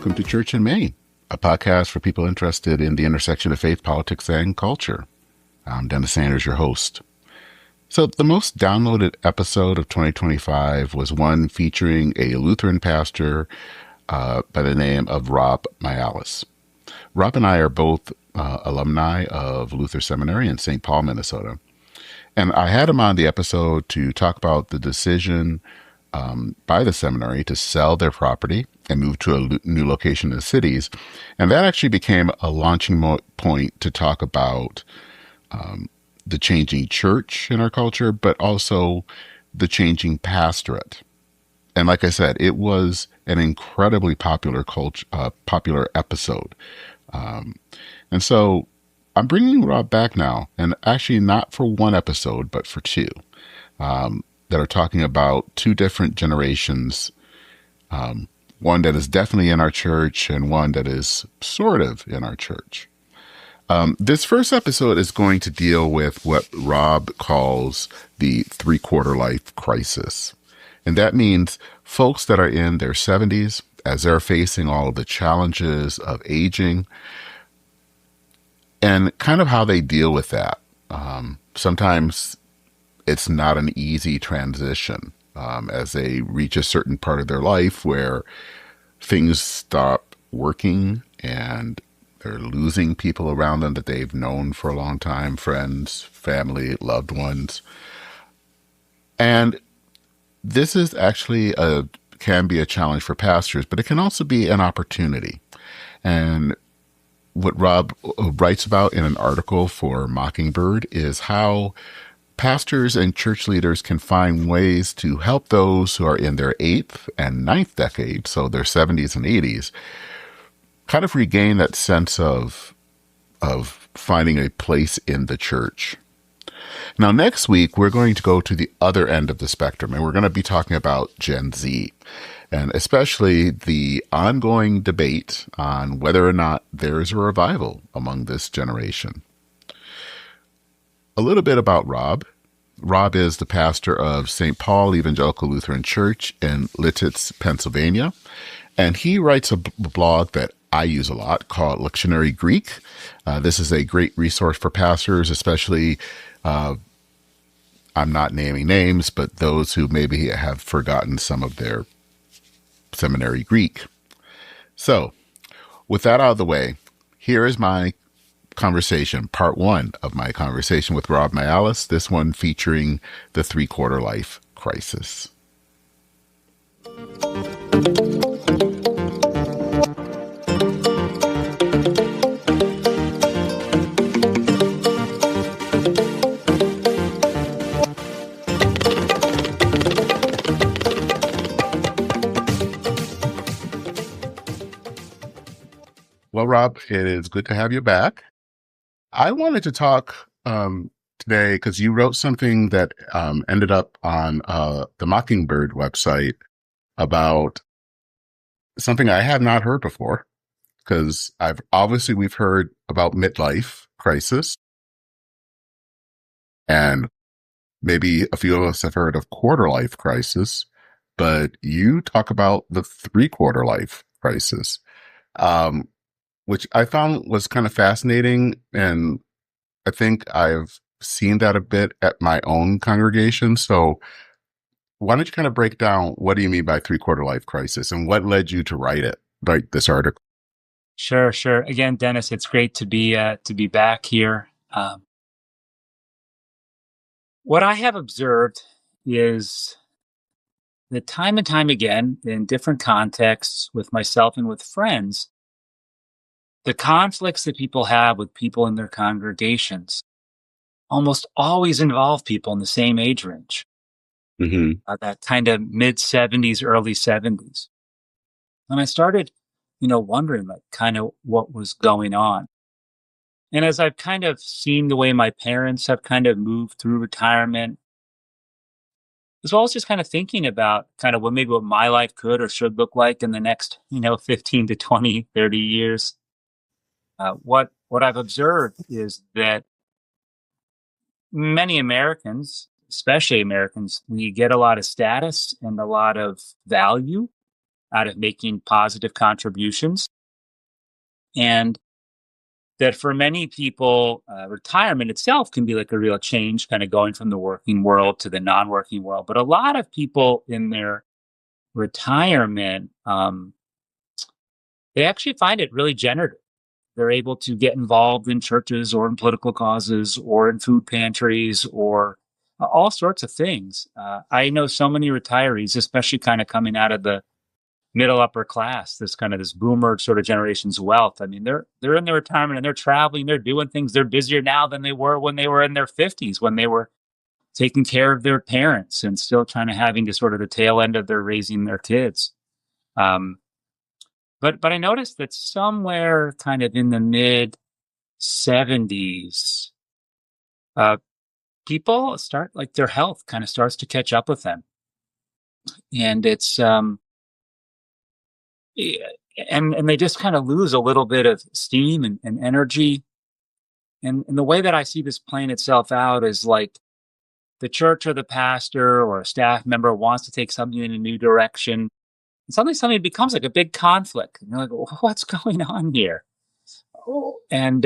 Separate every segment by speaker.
Speaker 1: welcome to Church and Main, a podcast for people interested in the intersection of faith, politics, and culture. I'm Dennis Sanders, your host. So the most downloaded episode of 2025 was one featuring a Lutheran pastor by the name of Rob Myallis. Rob and I are both alumni of Lutheran Seminary in St. Paul, Minnesota. And I had him on the episode to talk about the decision by the seminary to sell their property and move to a new location in the cities. And that actually became a launching point to talk about the changing church in our culture, but also the changing pastorate. And like I said, it was an incredibly popular episode. And so I'm bringing Rob back now, and actually not for one episode, but for two. That are talking about two different generations, one that is definitely in our church and one that is sort of in our church. This first episode is going to deal with what Rob calls the three-quarter life crisis. And that means folks that are in their 70s, as they're facing all of the challenges of aging, and kind of how they deal with that. Sometimes it's not an easy transition as they reach a certain part of their life where things stop working and they're losing people around them that they've known for a long time, friends, family, loved ones. And this is actually can be a challenge for pastors, but it can also be an opportunity. And what Rob writes about in an article for Mockingbird is how pastors and church leaders can find ways to help those who are in their 8th and 9th decade, so their 70s and 80s, kind of regain that sense of finding a place in the church. Now, next week, we're going to go to the other end of the spectrum, and we're going to be talking about Gen Z, and especially the ongoing debate on whether or not there is a revival among this generation. A little bit about Rob. Rob is the pastor of St. Paul Evangelical Lutheran Church in Lititz, Pennsylvania. And he writes a blog that I use a lot called Lectionary Greek. This is a great resource for pastors, especially, I'm not naming names, but those who maybe have forgotten some of their seminary Greek. So, with that out of the way, here is my conversation, part one of my conversation with Rob Myallis, this one featuring the three-quarter life crisis. Well, Rob, it is good to have you back. I wanted to talk today because you wrote something that ended up on the Mockingbird website about something I had not heard before, because we've heard about midlife crisis, and maybe a few of us have heard of quarter life crisis, but you talk about the three-quarter life crisis. Which I found was kind of fascinating. And I think I've seen that a bit at my own congregation. So why don't you kind of break down, what do you mean by three-quarter life crisis, and what led you to write this article?
Speaker 2: Sure. Again, Dennis, it's great to be back here. What I have observed is that time and time again, in different contexts with myself and with friends, the conflicts that people have with people in their congregations almost always involve people in the same age range.
Speaker 1: Mm-hmm.
Speaker 2: That kind of mid-70s, early 70s. And I started, wondering kind of what was going on. And as I've kind of seen the way my parents have kind of moved through retirement, as well as just kind of thinking about kind of what my life could or should look like in the next, 15 to 20, 30 years. What I've observed is that many Americans, especially Americans, we get a lot of status and a lot of value out of making positive contributions. And that for many people, retirement itself can be like a real change, kind of going from the working world to the non working world. But a lot of people in their retirement, they actually find it really generative. They're able to get involved in churches or in political causes or in food pantries or all sorts of things. I know so many retirees, especially kind of coming out of the middle upper class, this kind of this boomer sort of generation's wealth. I mean, they're in their retirement and they're traveling, they're doing things. They're busier now than they were when they were in their 50s, when they were taking care of their parents and still trying to having to sort of the tail end of their raising their kids. Um, but I noticed that somewhere kind of in the mid 70s, uh, people start like their health kind of starts to catch up with them, and it's eh, and they just kind of lose a little bit of steam and energy. And the way that I see this playing itself out is like the church or the pastor or a staff member wants to take something in a new direction. And suddenly something becomes like a big conflict. And you're like, what's going on here? And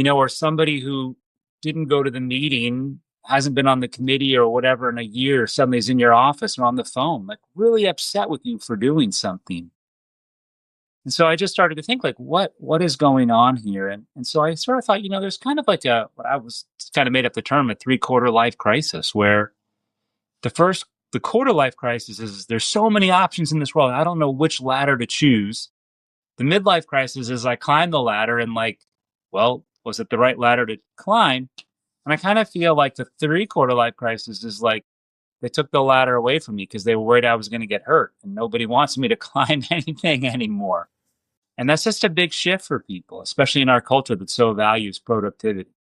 Speaker 2: or somebody who didn't go to the meeting, hasn't been on the committee or whatever in a year, suddenly is in your office or on the phone, like really upset with you for doing something. And so I just started to think like, what is going on here? And so I sort of thought, there's kind of like what I was kind of made up the term, a 3/4 life crisis, where the quarter life crisis is there's so many options in this world. I don't know which ladder to choose. The midlife crisis is I climb the ladder and like, well, was it the right ladder to climb? And I kind of feel like the 3/4 life crisis is like they took the ladder away from me because they were worried I was going to get hurt and nobody wants me to climb anything anymore. And that's just a big shift for people, especially in our culture that so values productivity.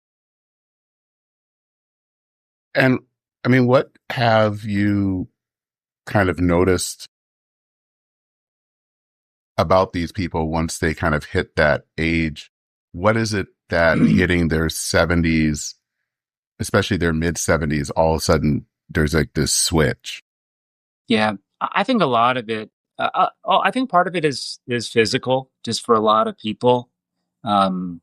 Speaker 1: And I mean, what have you kind of noticed about these people once they kind of hit that age? What is it that hitting their 70s, especially their mid 70s, all of a sudden there's like this switch?
Speaker 2: Yeah, I think a lot of it. I think part of it is physical, just for a lot of people. Um,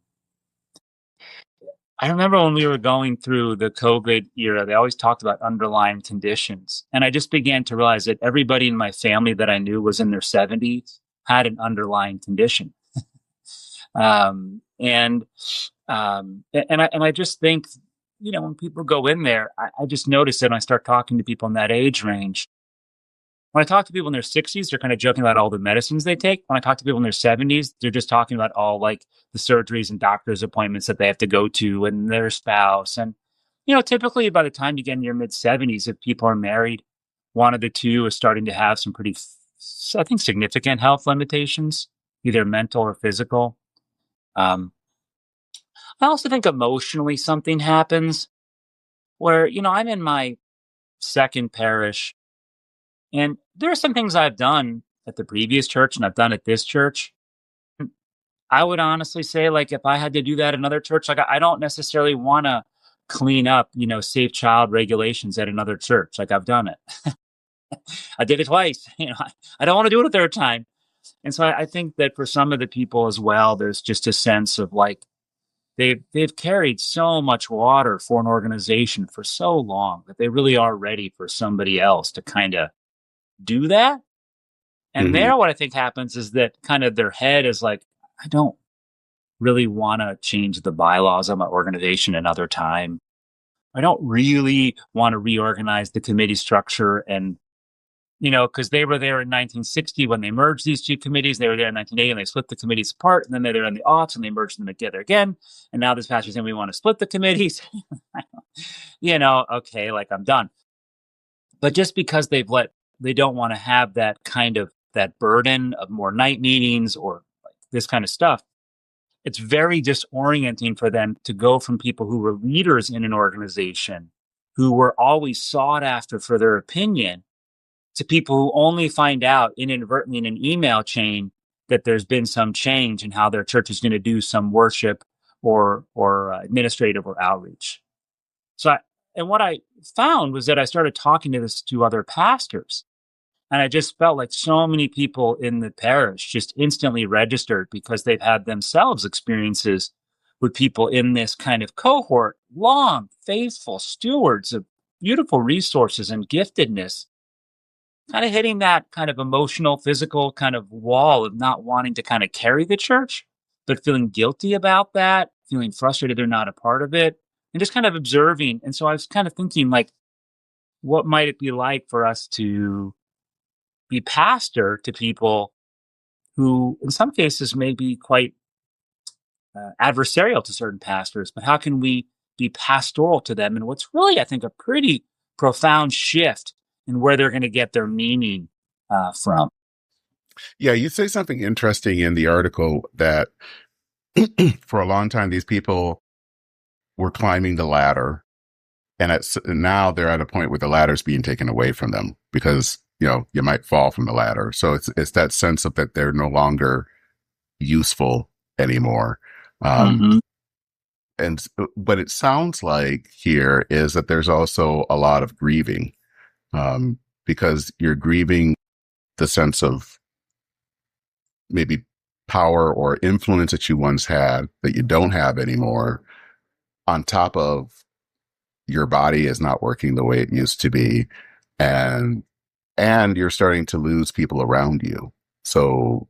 Speaker 2: I remember when we were going through the COVID era, they always talked about underlying conditions. And I just began to realize that everybody in my family that I knew was in their 70s had an underlying condition. And I just think, when people go in there, I just notice it when I start talking to people in that age range. When I talk to people in their 60s, they're kind of joking about all the medicines they take. When I talk to people in their 70s, they're just talking about all like the surgeries and doctor's appointments that they have to go to and their spouse. And, typically by the time you get in your mid 70s, if people are married, one of the two is starting to have some pretty, I think, significant health limitations, either mental or physical. Um, I also think emotionally something happens where, I'm in my second parish. And there are some things I've done at the previous church and I've done at this church. I would honestly say, like, if I had to do that at another church, like, I don't necessarily want to clean up, safe child regulations at another church. Like, I've done it. I did it twice. I don't want to do it a third time. And so I think that for some of the people as well, there's just a sense of like they've carried so much water for an organization for so long that they really are ready for somebody else to kind of do that. And
Speaker 1: Hmm.
Speaker 2: there, what I think happens is that kind of their head is like, I don't really want to change the bylaws of my organization another time. I don't really want to reorganize the committee structure. And, because they were there in 1960 when they merged these two committees. They were there in 1980 and they split the committees apart. And then they're there in the aughts and they merged them together again. And now this pastor's saying we want to split the committees. Okay, like I'm done. But just because they don't want to have that kind of that burden of more night meetings or like this kind of stuff, it's very disorienting for them to go from people who were leaders in an organization, who were always sought after for their opinion, to people who only find out inadvertently in an email chain that there's been some change in how their church is going to do some worship or administrative or outreach. And what I found was that I started talking to other pastors, And I just felt like so many people in the parish just instantly registered because they've had themselves experiences with people in this kind of cohort, long, faithful stewards of beautiful resources and giftedness, kind of hitting that kind of emotional, physical kind of wall of not wanting to kind of carry the church, but feeling guilty about that, feeling frustrated they're not a part of it, and just kind of observing. And so I was kind of thinking, like, what might it be like for us to be pastor to people who, in some cases, may be quite adversarial to certain pastors, but how can we be pastoral to them? And what's really, I think, a pretty profound shift in where they're going to get their meaning from.
Speaker 1: Yeah, you say something interesting in the article that for a long time, these people were climbing the ladder, and now they're at a point where the ladder's being taken away from them because, you might fall from the ladder. So it's that sense of that they're no longer useful anymore.
Speaker 2: Mm-hmm.
Speaker 1: And what it sounds like here is that there's also a lot of grieving, because you're grieving the sense of maybe power or influence that you once had that you don't have anymore, on top of your body is not working the way it used to be, and you're starting to lose people around you. So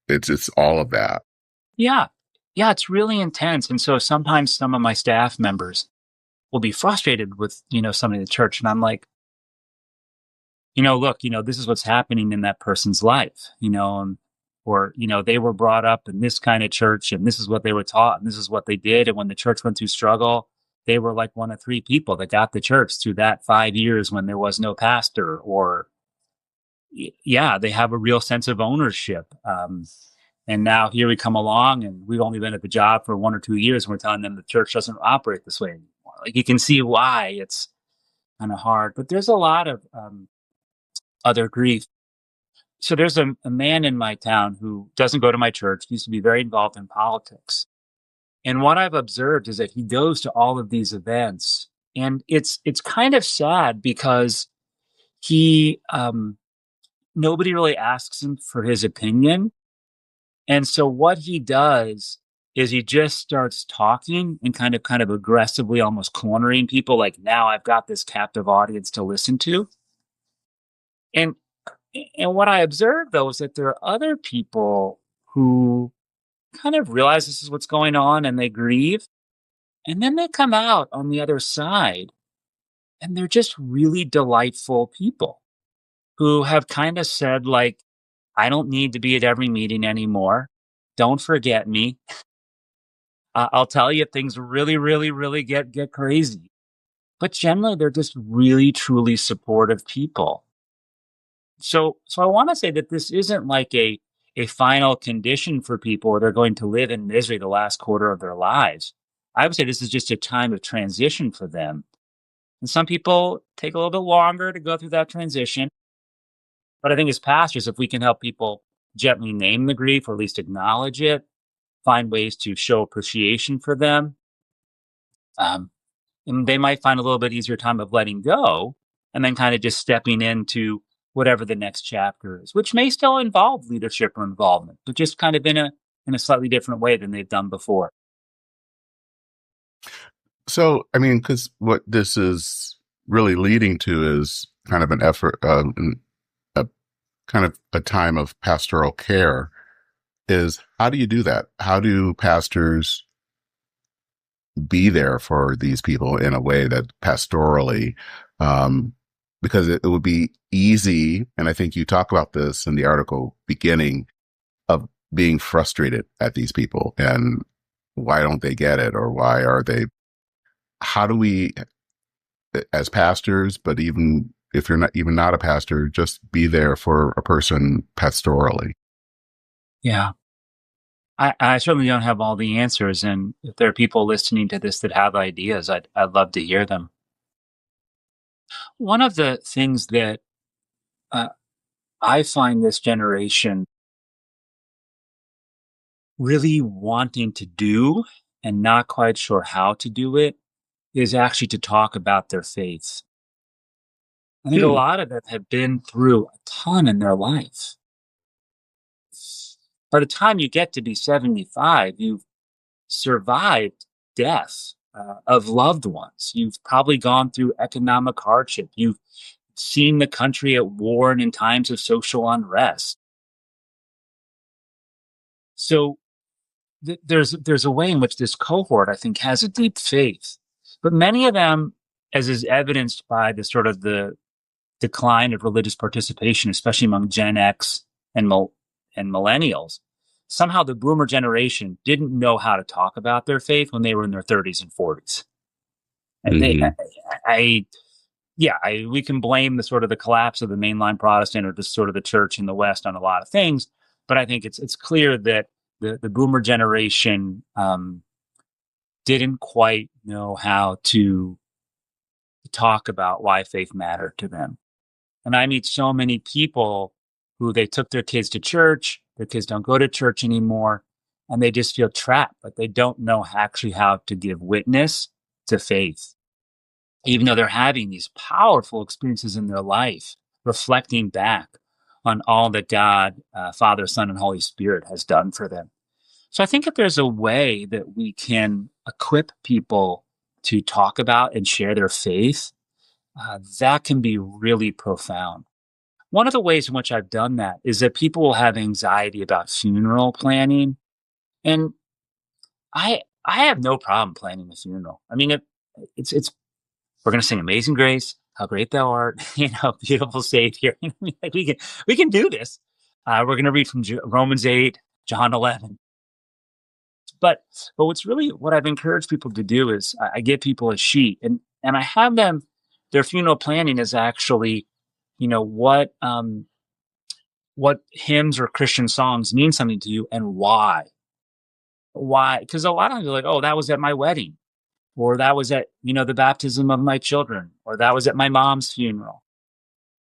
Speaker 1: it's all of that.
Speaker 2: Yeah. Yeah, it's really intense. And so sometimes some of my staff members will be frustrated with, somebody in the church. And I'm like, look, this is what's happening in that person's life, or, they were brought up in this kind of church and this is what they were taught and this is what they did. And when the church went through struggle, they were like one of three people that got the church through that 5 years when there was no pastor, or, yeah, they have a real sense of ownership. And now here we come along and we've only been at the job for 1 or 2 years and we're telling them the church doesn't operate this way anymore. Like, you can see why it's kind of hard, but there's a lot of other grief. So there's a man in my town who doesn't go to my church. He used to be very involved in politics. And what I've observed is that he goes to all of these events. And it's kind of sad because he nobody really asks him for his opinion. And so what he does is he just starts talking and kind of aggressively almost cornering people, like, now I've got this captive audience to listen to. And what I observed though is that there are other people who kind of realize this is what's going on and they grieve. And then they come out on the other side and they're just really delightful people who have kind of said, like, I don't need to be at every meeting anymore. Don't forget me. I'll tell you if things really, really, really get crazy. But generally, they're just really, truly supportive people. So I want to say that this isn't like a final condition for people where they're going to live in misery the last quarter of their lives. I would say this is just a time of transition for them. And some people take a little bit longer to go through that transition. But I think as pastors, if we can help people gently name the grief or at least acknowledge it, find ways to show appreciation for them, um, and they might find a little bit easier time of letting go and then kind of just stepping into whatever the next chapter is, which may still involve leadership or involvement, but just kind of in a slightly different way than they've done before.
Speaker 1: So, I mean, because what this is really leading to is kind of an effort, a kind of a time of pastoral care. Is how do you do that? How do pastors be there for these people in a way that pastorally, because it would be easy, and I think you talk about this in the article beginning, of being frustrated at these people and why don't they get it, or why are they, how do we, as pastors, but even if you're not a pastor, just be there for a person pastorally?
Speaker 2: Yeah. I certainly don't have all the answers. And if there are people listening to this that have ideas, I'd love to hear them. One of the things that uh, I find this generation really wanting to do and not quite sure how to do it is actually to talk about their faith. I think a lot of them have been through a ton in their life. By the time you get to be 75, you've survived death of loved ones. You've probably gone through economic hardship. You've seen the country at war and in times of social unrest. So there's a way in which this cohort, I think, has a deep faith, but many of them, as is evidenced by the sort of the decline of religious participation, especially among Gen X and millennials, somehow the boomer generation didn't know how to talk about their faith when they were in their 30s and 40s. And we can blame the sort of the collapse of the mainline Protestant or just sort of the church in the West on a lot of things, but I think it's clear that the boomer generation didn't quite know how to talk about why faith mattered to them. And I meet so many people who they took their kids to church, their kids don't go to church anymore, and they just feel trapped, but they don't know actually how to give witness to faith, even though they're having these powerful experiences in their life, reflecting back on all that God, Father, Son, and Holy Spirit has done for them. So I think if there's a way that we can equip people to talk about and share their faith, that can be really profound. One of the ways in which I've done that is that people will have anxiety about funeral planning, and I have no problem planning a funeral. I mean, it's we're going to sing Amazing Grace, How Great Thou Art, beautiful Savior. Like we can do this. We're going to read from Romans 8, John 11. But what I've encouraged people to do is I give people a sheet and I have them, their funeral planning is actually, what hymns or Christian songs mean something to you and why. Why? Because a lot of them are like, oh, that was at my wedding, or that was at, the baptism of my children, or that was at my mom's funeral.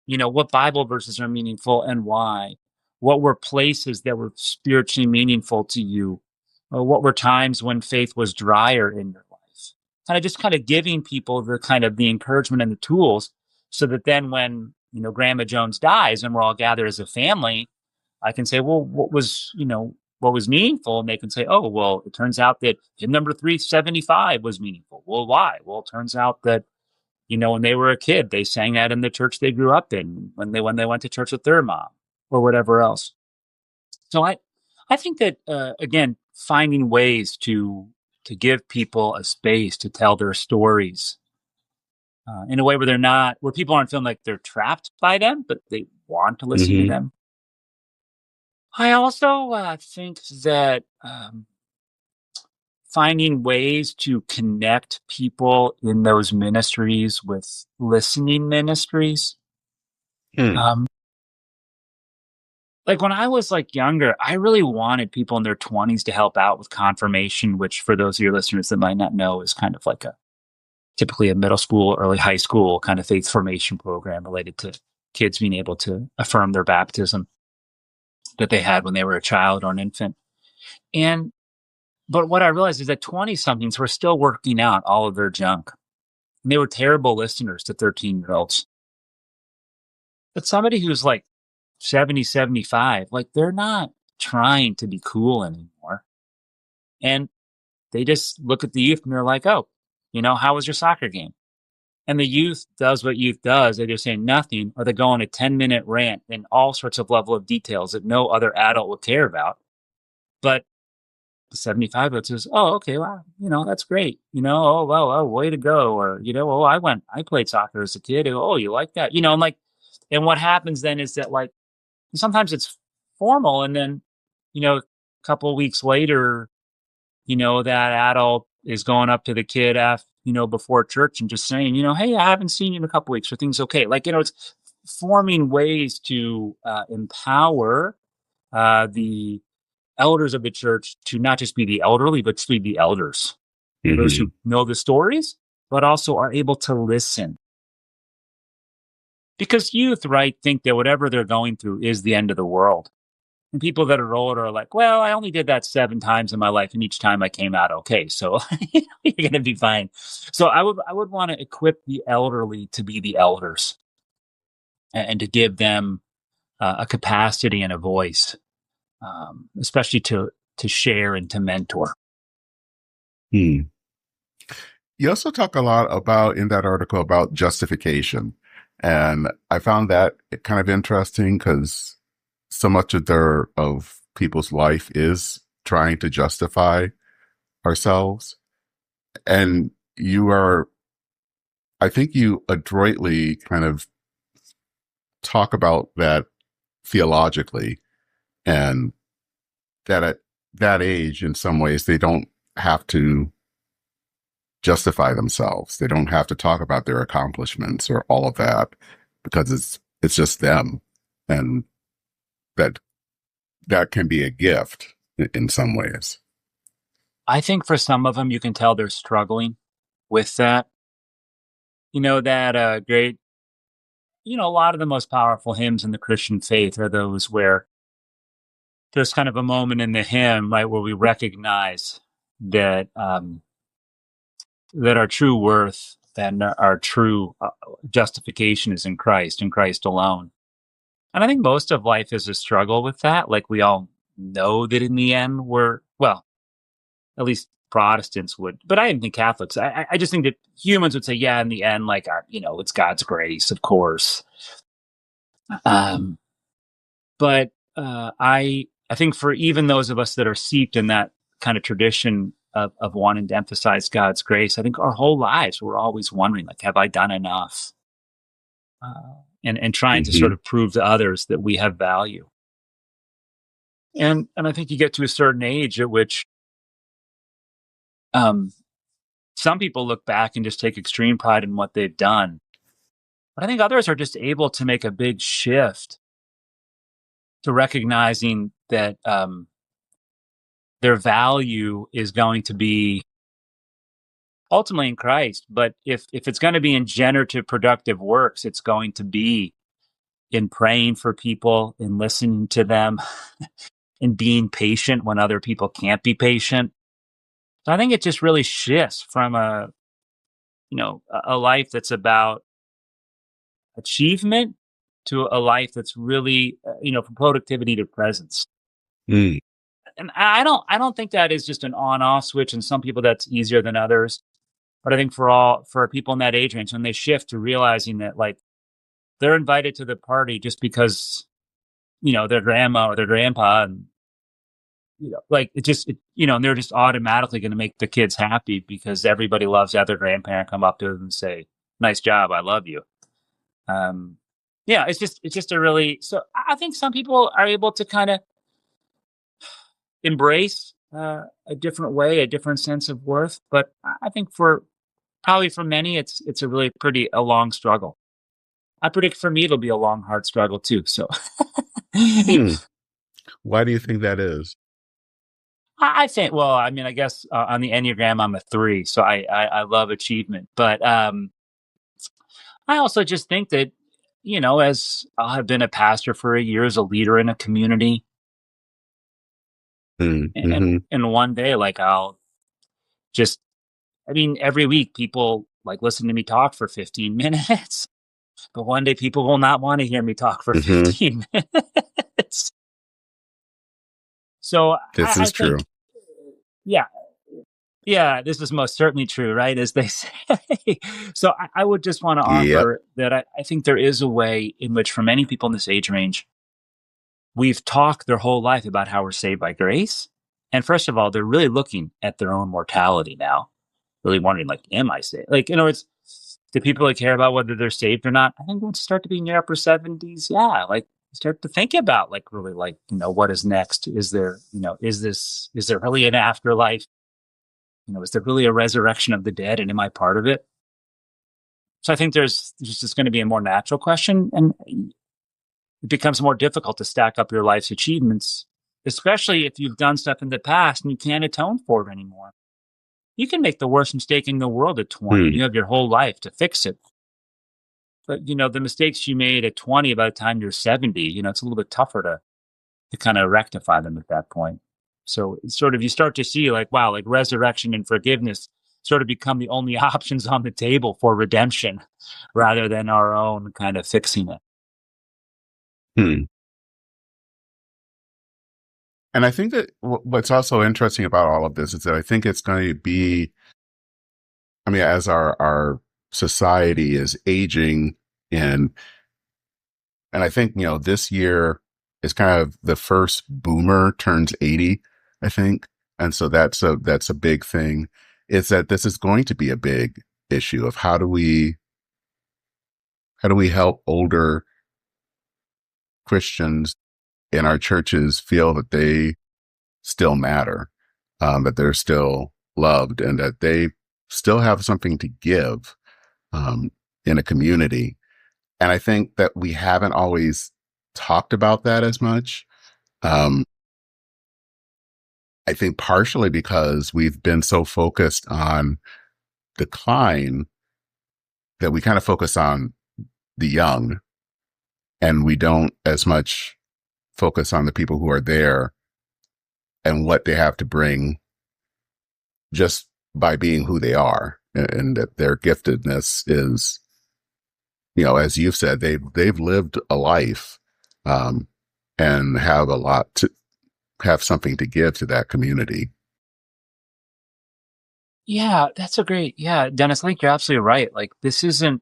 Speaker 2: What Bible verses are meaningful and why? What were places that were spiritually meaningful to you? Or what were times when faith was drier in your life? Kind of giving people the encouragement and the tools so that then when, Grandma Jones dies and we're all gathered as a family, I can say, well, what was meaningful? And they can say, oh, well, it turns out that hymn number 375 was meaningful. Well, why? Well, it turns out that when they were a kid, they sang that in the church they grew up in when they went to church with their mom or whatever else. So I think that, again, finding ways to give people a space to tell their stories in a way where people aren't feeling like they're trapped by them, but they want to listen to them. I also think that finding ways to connect people in those ministries with listening ministries. Like when I was younger, I really wanted people in their 20s to help out with confirmation, which for those of your listeners that might not know is kind of like typically a middle school, early high school kind of faith formation program related to kids being able to affirm their baptism that they had when they were a child or an infant. But what I realized is that 20-somethings were still working out all of their junk. And they were terrible listeners to 13-year-olds. But somebody who's 70, 75, they're not trying to be cool anymore. And they just look at the youth and they're like, oh, how was your soccer game? And the youth does what youth does. They just say nothing, or they go on a 10-minute rant in all sorts of level of details that no other adult would care about. But the 75-year-old says, oh, okay, wow, that's great. Oh, well, oh, way to go. Or, oh, I played soccer as a kid. Oh, you like that? And what happens then is that sometimes it's formal. And then, a couple of weeks later, that adult is going up to the kid before church and just saying, hey, I haven't seen you in a couple of weeks. Are things okay? It's forming ways to empower the elders of the church to not just be the elderly, but to be the elders, those who know the stories, but also are able to listen. Because youth, right, think that whatever they're going through is the end of the world. And people that are older are like, well, I only did that 7 times in my life, and each time I came out okay. So you're going to be fine. So I would want to equip the elderly to be the elders. and to give them a capacity and a voice, especially to share and to mentor.
Speaker 1: Hmm. You also talk a lot about in that article about justification. And I found that kind of interesting because so much of people's life is trying to justify ourselves. And I think you adroitly kind of talk about that theologically, and that at that age, in some ways, they don't have to justify themselves. They don't have to talk about their accomplishments or all of that because it's just them. And that that can be a gift in some ways.
Speaker 2: I think for some of them, you can tell they're struggling with that. That great, a lot of the most powerful hymns in the Christian faith are those where there's kind of a moment in the hymn, right, where we recognize that that our true worth and our true justification is in Christ alone. And I think most of life is a struggle with that. Like we all know that in the end well, at least Protestants would, but I didn't think Catholics. I just think that humans would say, yeah, in the end, like, it's God's grace, of course. Um, but I think for even those of us that are steeped in that kind of tradition of wanting to emphasize God's grace, I think our whole lives we're always wondering, like, have I done enough? And trying to sort
Speaker 1: Mm-hmm.
Speaker 2: of prove to others that we have value. And I think you get to a certain age at which some people look back and just take extreme pride in what they've done. But I think others are just able to make a big shift to recognizing that their value is going to be ultimately in Christ. But if it's going to be in generative, productive works, it's going to be in praying for people, in listening to them, in being patient when other people can't be patient. So I think it just really shifts from a life that's about achievement to a life that's really, from productivity to presence.
Speaker 1: Mm.
Speaker 2: And I don't think that is just an on-off switch. And some people that's easier than others. But I think for people in that age range, when they shift to realizing that like they're invited to the party just because, their grandma or their grandpa and, like and they're just automatically going to make the kids happy because everybody loves to have their grandparent come up to them and say, nice job. I love you. Yeah, it's just a really, so I think some people are able to kind of embrace a different way, a different sense of worth. But I think probably for many, it's a really a long struggle. I predict for me it'll be a long, hard struggle too. So
Speaker 1: Hmm. Why do you think that is?
Speaker 2: I think, well, I mean, I guess on the Enneagram, I'm a 3, so I love achievement. But I also just think that, as I have been a pastor for a year, as a leader in a community, and
Speaker 1: Mm-hmm.
Speaker 2: and one day, like I'll just, I mean, every week people like listen to me talk for 15 minutes, but one day people will not want to hear me talk for
Speaker 1: Mm-hmm.
Speaker 2: 15 minutes. So
Speaker 1: This
Speaker 2: I
Speaker 1: is
Speaker 2: think,
Speaker 1: true.
Speaker 2: yeah, yeah, this is most certainly true, right? As they say. So I would just want to
Speaker 1: Yep.
Speaker 2: offer that I think there is a way in which, for many people in this age range, we've talked their whole life about how we're saved by grace. And first of all, they're really looking at their own mortality now, really wondering, like, am I saved? Like, in other words, do people care about whether they're saved or not? I think once you start to be in your upper 70s, yeah, like start to think about like really like, what is next? Is there, is there really an afterlife? Is there really a resurrection of the dead? And am I part of it? So I think there's just going to be a more natural question. And it becomes more difficult to stack up your life's achievements, especially if you've done stuff in the past and you can't atone for it anymore. You can make the worst mistake in the world at 20 and
Speaker 1: Hmm.
Speaker 2: you have your whole life to fix it. But, the mistakes you made at 20 by the time you're 70, it's a little bit tougher to kind of rectify them at that point. So it's sort of, you start to see like, wow, like resurrection and forgiveness sort of become the only options on the table for redemption rather than our own kind of fixing it.
Speaker 1: Hmm. And I think that what's also interesting about all of this is that I think it's going to be, I mean, as our society is aging, and I think, this year is kind of the first boomer turns 80, I think. And so that's a big thing, is that this is going to be a big issue of how do we help older Christians in our churches feel that they still matter, that they're still loved, and that they still have something to give, um, in a community. And I think that we haven't always talked about that as much. Um, I think partially because we've been so focused on decline that we kind of focus on the young, and we don't as much focus on the people who are there and what they have to bring just by being who they are, and that their giftedness is, as you've said, they've lived a life, um, and have something to give to that community.
Speaker 2: Yeah, that's a great, yeah, Dennis, I think you're absolutely right. Like, this is going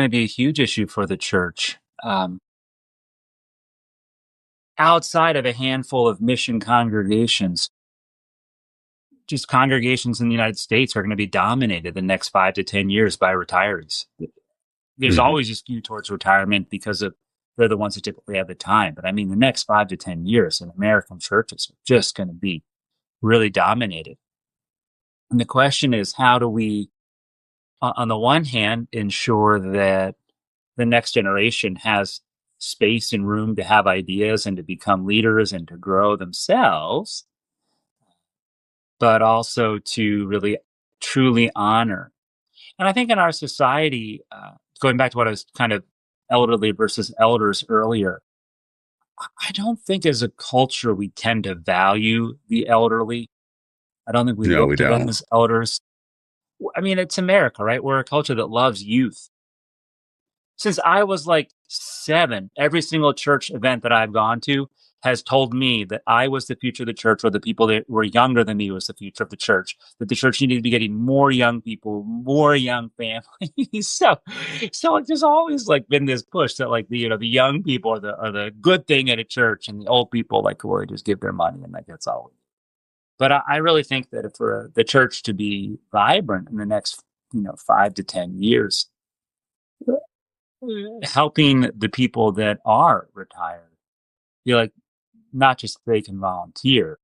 Speaker 2: to be a huge issue for the church. Outside of a handful of mission congregations, just congregations in the United States are going to be dominated the next 5 to 10 years by retirees. There's
Speaker 1: Hmm.
Speaker 2: always a skew towards retirement because of they're the ones that typically have the time. But I mean, the next 5 to 10 years in American churches are just going to be really dominated. And the question is, how do we, on the one hand, ensure that the next generation has space and room to have ideas and to become leaders and to grow themselves, but also to really truly honor. And I think in our society, going back to what I was kind of elderly versus elders earlier, I don't think as a culture we tend to value the elderly. I don't think we
Speaker 1: No,
Speaker 2: look
Speaker 1: we
Speaker 2: to them
Speaker 1: don't.
Speaker 2: as elders. I mean, it's America, right? We're a culture that loves youth. Since I was like 7, every single church event that I've gone to has told me that I was the future of the church, or the people that were younger than me was the future of the church, that the church needed to be getting more young people, more young families. So like, there's always like been this push that like the young people are the good thing at a church, and the old people like will just give their money, and like that's all. But I really think that if for the church to be vibrant in the next 5 to 10 years, helping the people that are retired feel like not just they can volunteer,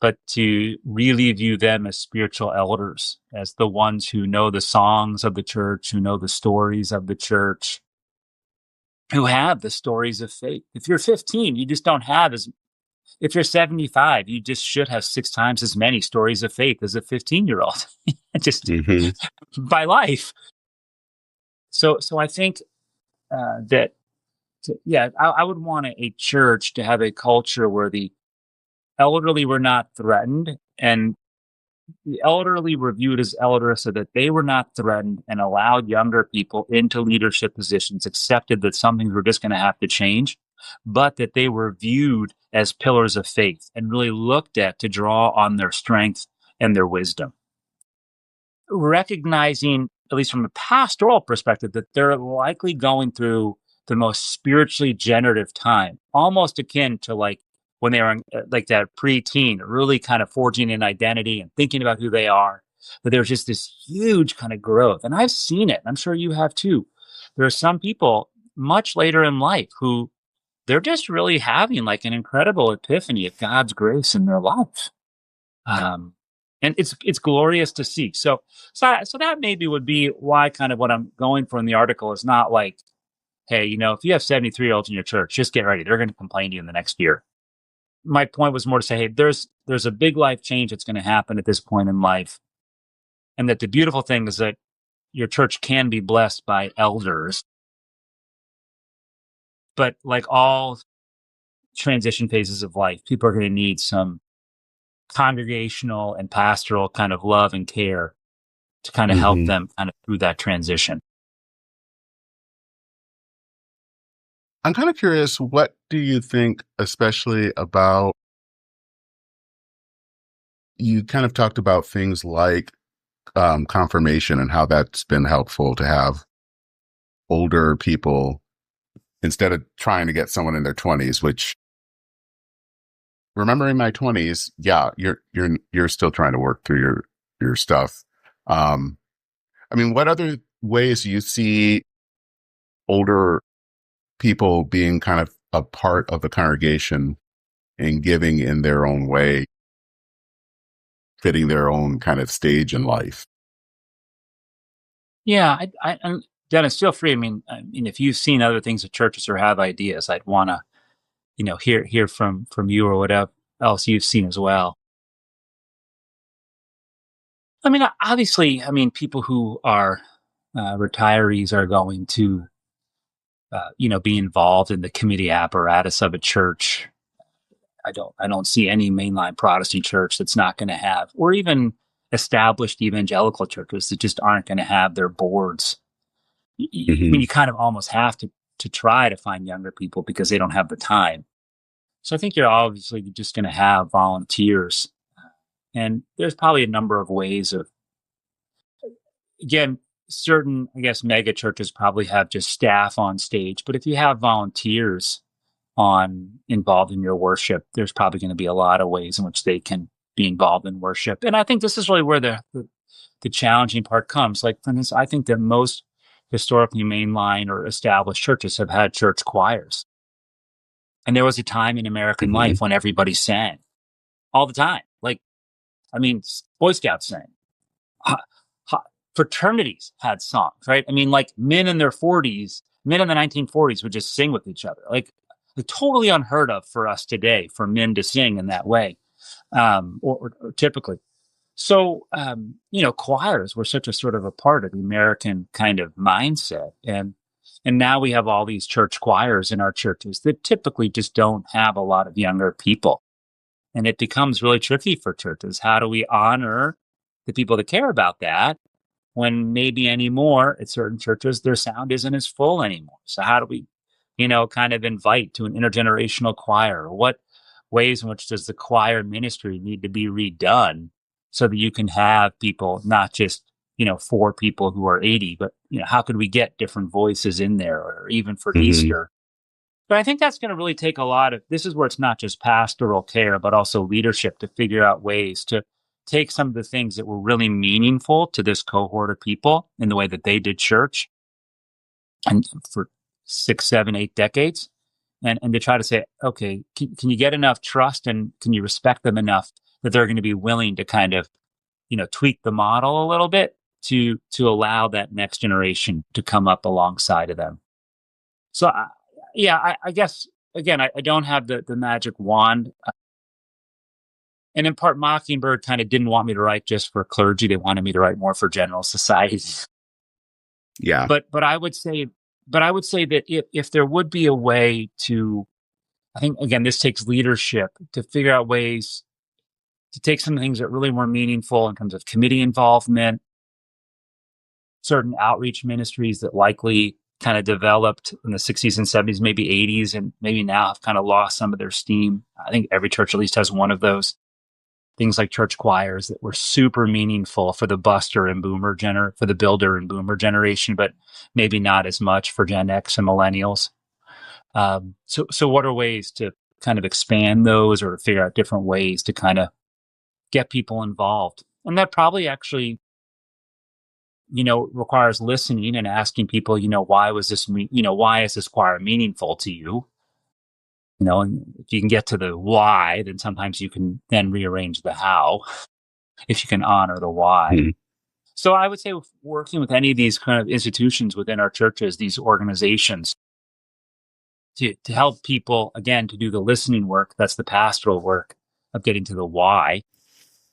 Speaker 2: but to really view them as spiritual elders, as the ones who know the songs of the church, who know the stories of the church, who have the stories of faith. If you're 15, you just don't have as, if you're 75, you just should have 6 times as many stories of faith as a 15-year-old, just
Speaker 1: Hmm.
Speaker 2: by life. So I think that, yeah, I would want a church to have a culture where the elderly were not threatened, and the elderly were viewed as elders so that they were not threatened, and allowed younger people into leadership positions, accepted that some things were just going to have to change, but that they were viewed as pillars of faith and really looked at to draw on their strength and their wisdom, recognizing, at least from a pastoral perspective, that they're likely going through the most spiritually generative time, almost akin to like when they were like that preteen, really kind of forging an identity and thinking about who they are. But there's just this huge kind of growth. And I've seen it. And I'm sure you have too. There are some people much later in life who they're just really having like an incredible epiphany of God's grace in their life. Um, and it's glorious to see. So that maybe would be why kind of what I'm going for in the article is not like, hey, if you have 73-year-olds in your church, just get ready. They're going to complain to you in the next year. My point was more to say, hey, there's a big life change that's going to happen at this point in life, and that the beautiful thing is that your church can be blessed by elders, but like all transition phases of life, people are going to need some congregational and pastoral kind of love and care to kind of help
Speaker 1: Hmm.
Speaker 2: them kind of through that transition.
Speaker 1: I'm kind of curious, what do you think, especially about, you kind of talked about things like confirmation and how that's been helpful to have older people instead of trying to get someone in their 20s, which, remembering my 20s, yeah, you're still trying to work through your stuff. Um, I mean, what other ways do you see older people being kind of a part of the congregation and giving in their own way, fitting their own kind of stage in life?
Speaker 2: Yeah, and Dennis, feel free. I mean, if you've seen other things at churches or have ideas, I'd want to, hear from you or whatever else you've seen as well. I mean, obviously, people who are retirees are going to, be involved in the committee apparatus of a church. I don't see any mainline Protestant church that's not going to have, or even established evangelical churches that just aren't going to have their boards. I mean,
Speaker 1: Hmm.
Speaker 2: you kind of almost have to try to find younger people because they don't have the time. So I think you're obviously just going to have volunteers, and there's probably a number of ways of, again, certain, I guess, mega churches probably have just staff on stage, but if you have volunteers on involved in your worship, there's probably going to be a lot of ways in which they can be involved in worship. And I think this is really where the challenging part comes. Like, for instance, I think that most historically mainline or established churches have had church choirs. And there was a time in American
Speaker 1: Hmm.
Speaker 2: life when everybody sang all the time. Like, Boy Scouts sang. Ha- ha- Fraternities had songs, right? I mean, like men in the 1940s would just sing with each other. Like, totally unheard of for us today for men to sing in that way, or typically. So, choirs were such a sort of a part of the American kind of mindset. And now we have all these church choirs in our churches that typically just don't have a lot of younger people. And it becomes really tricky for churches. How do we honor the people that care about that when maybe anymore at certain churches, their sound isn't as full anymore? So how do we, kind of invite to an intergenerational choir? What ways in which does the choir ministry need to be redone so that you can have people, not just, four people who are 80, but, how could we get different voices in there, or even for
Speaker 1: Hmm.
Speaker 2: Easter? But I think that's going to really take a lot of, this is where it's not just pastoral care, but also leadership to figure out ways to take some of the things that were really meaningful to this cohort of people in the way that they did church and for 6, 7, 8 decades. And to try to say, okay, can you get enough trust and can you respect them enough that they're going to be willing to kind of, tweak the model a little bit to allow that next generation to come up alongside of them. So, yeah, I guess again, I don't have the magic wand, and in part, Mockingbird kind of didn't want me to write just for clergy; they wanted me to write more for general society.
Speaker 1: Yeah.
Speaker 2: But I would say that if there would be a way to, I think again, this takes leadership to figure out ways to take some things that really were meaningful in terms of committee involvement, certain outreach ministries that likely kind of developed in the 60s and 70s, maybe 80s, and maybe now have kind of lost some of their steam. I think every church at least has one of those. Things like church choirs that were super meaningful for the for the builder and boomer generation, but maybe not as much for Gen X and millennials. So what are ways to kind of expand those or figure out different ways to kind of get people involved? And that probably actually, requires listening and asking people, why is this choir meaningful to you? And if you can get to the why, then sometimes you can then rearrange the how if you can honor the why.
Speaker 1: Mhm.
Speaker 2: So I would say working with any of these kind of institutions within our churches, these organizations, to help people, again, to do the listening work, that's the pastoral work of getting to the why.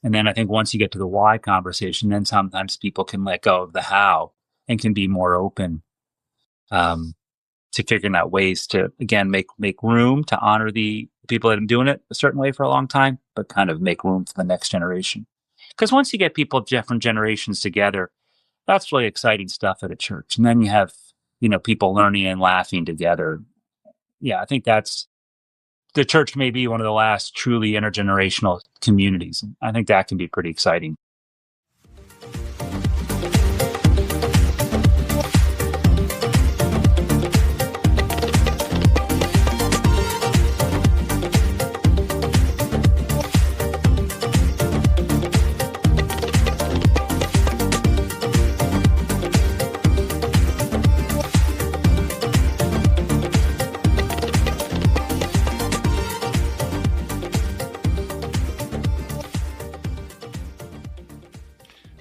Speaker 2: And then I think once you get to the why conversation, then sometimes people can let go of the how and can be more open, um, to figuring out ways to, again, make room to honor the people that have been doing it a certain way for a long time, but kind of make room for the next generation. Because once you get people of different generations together, that's really exciting stuff at a church. And then you have, people learning and laughing together. yeah, I think the church may be one of the last truly intergenerational communities. I think that can be pretty exciting.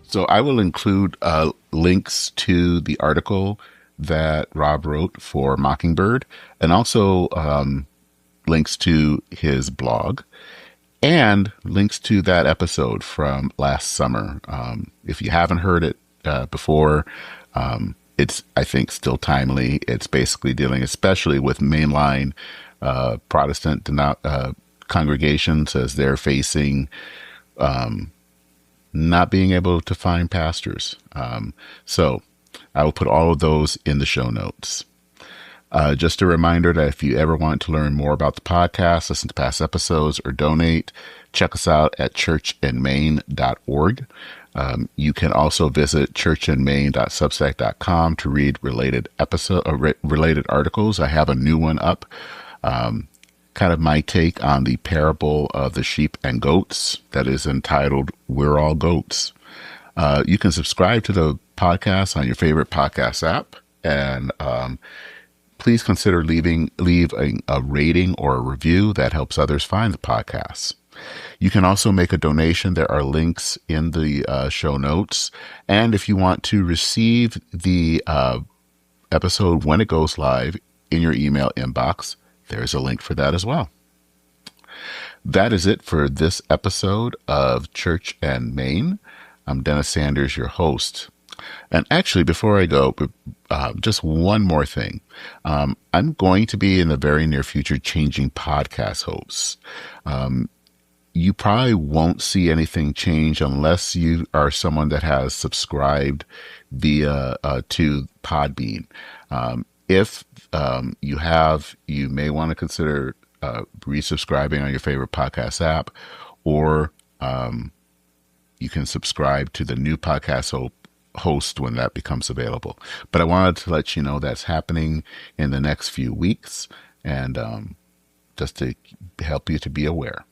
Speaker 1: So I will include links to the article that Rob wrote for Mockingbird, and also links to his blog, and links to that episode from last summer. If you haven't heard it before, it's, I think, still timely. It's basically dealing especially with mainline Protestant congregations as they're facing not being able to find pastors. So I will put all of those in the show notes. Just a reminder that if you ever want to learn more about the podcast, listen to past episodes, or donate, check us out at churchandmain.org. You can also visit churchandmain.substack.com to read related related articles. I have a new one up, kind of my take on the parable of the sheep and goats that is entitled "We're All Goats." You can subscribe to the podcast on your favorite podcast app, and please consider leaving a rating or a review that helps others find the podcast. You can also make a donation. There are links in the show notes. And if you want to receive the episode when it goes live in your email inbox, there's a link for that as well. That is it for this episode of Church and Main. I'm Dennis Sanders, your host. And actually, before I go, just one more thing. I'm going to be in the very near future changing podcast hosts. You probably won't see anything change unless you are someone that has subscribed via to Podbean. If you have, you may want to consider resubscribing on your favorite podcast app, or you can subscribe to the new podcast host when that becomes available. But I wanted to let you know that's happening in the next few weeks, and just to help you to be aware.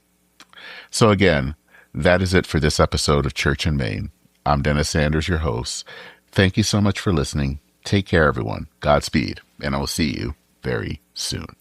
Speaker 1: So again, that is it for this episode of Church and Main. I'm Dennis Sanders, your host. Thank you so much for listening. Take care, everyone. Godspeed, and I will see you very soon.